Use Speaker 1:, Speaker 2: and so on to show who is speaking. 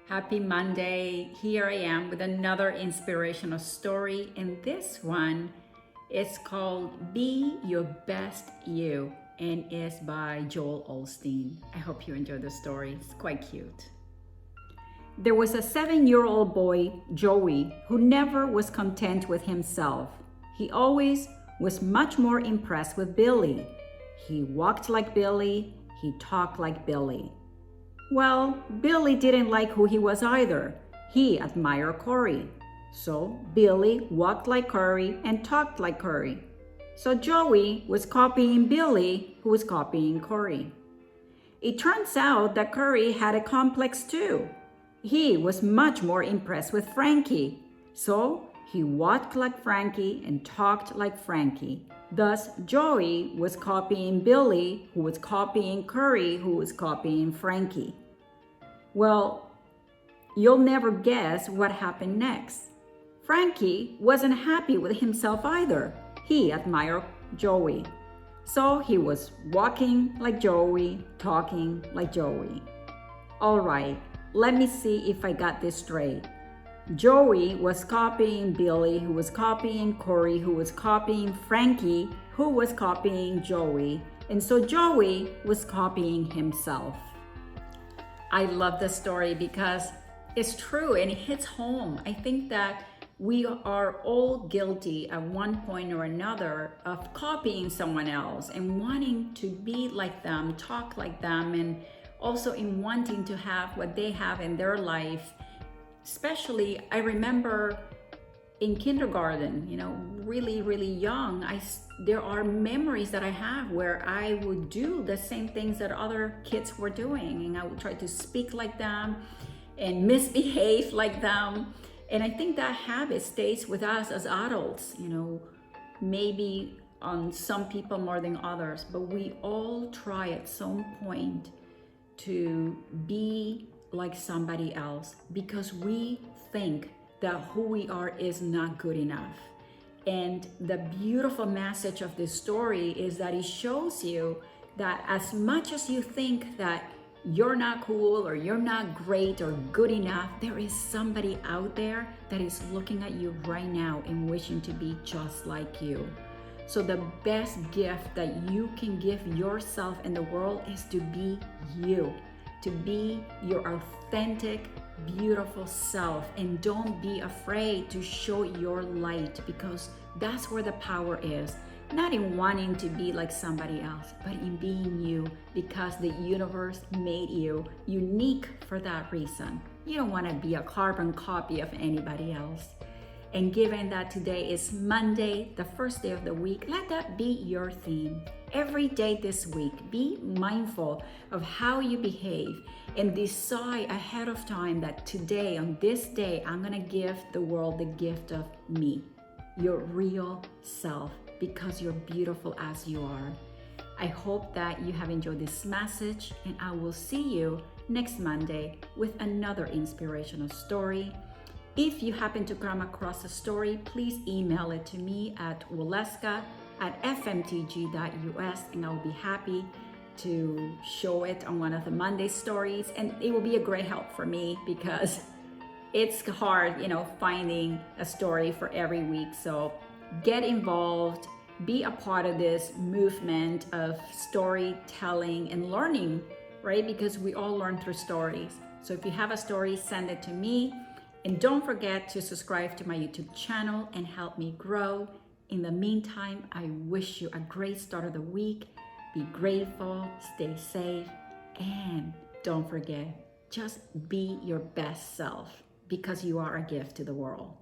Speaker 1: Happy Monday. Here I am with another inspirational story, and this one is called Be Your Best You and is by Joel Osteen. I hope you enjoy the story. It's quite cute. There was a 7-year-old boy, Joey, who never was content with himself. He always was much more impressed with Billy. He walked like Billy, he talked like Billy. Well, Billy didn't like who he was either. He admired Corey. So Billy walked like Corey and talked like Corey. So Joey was copying Billy, who was copying Corey. It turns out that Corey had a complex too. He was much more impressed with Frankie. So he walked like Frankie and talked like Frankie. Thus, Joey was copying Billy, who was copying Corey, who was copying Frankie. Well, you'll never guess what happened next. Frankie wasn't happy with himself either. He admired Joey. So he was walking like Joey, talking like Joey. All right, let me see if I got this straight. Joey was copying Billy, who was copying Corey, who was copying Frankie, who was copying Joey. And so Joey was copying himself. I love this story because it's true and it hits home. I think that we are all guilty at one point or another of copying someone else and wanting to be like them, talk like them, and also in wanting to have what they have in their life. Especially, I remember in kindergarten, really young, there are memories that I have where I would do the same things that other kids were doing, and I would try to speak like them and misbehave like them. And I think that habit stays with us as adults, maybe on some people more than others, but we all try at some point to be like somebody else because we think that who we are is not good enough. And the beautiful message of this story is that it shows you that as much as you think that you're not cool or you're not great or good enough, there is somebody out there that is looking at you right now and wishing to be just like you. So the best gift that you can give yourself in the world is to be you. To be your authentic, beautiful self, and don't be afraid to show your light because that's where the power is. Not in wanting to be like somebody else, but in being you because the universe made you unique for that reason. You don't want to be a carbon copy of anybody else. And given that today is Monday, the first day of the week, let that be your theme. Every day this week, be mindful of how you behave and decide ahead of time that today, on this day, I'm going to give the world the gift of me, your real self, because you're beautiful as you are. I hope that you have enjoyed this message, and I will see you next Monday with another inspirational story. If you happen to come across a story, please email it to me at waleuska@fmtg.us, and I'll be happy to show it on one of the Monday stories. And it will be a great help for me because it's hard, finding a story for every week. So get involved, be a part of this movement of storytelling and learning, right? Because we all learn through stories. So if you have a story, send it to me. And don't forget to subscribe to my YouTube channel and help me grow. In the meantime, I wish you a great start of the week. Be grateful, stay safe, and don't forget, just be your best self because you are a gift to the world.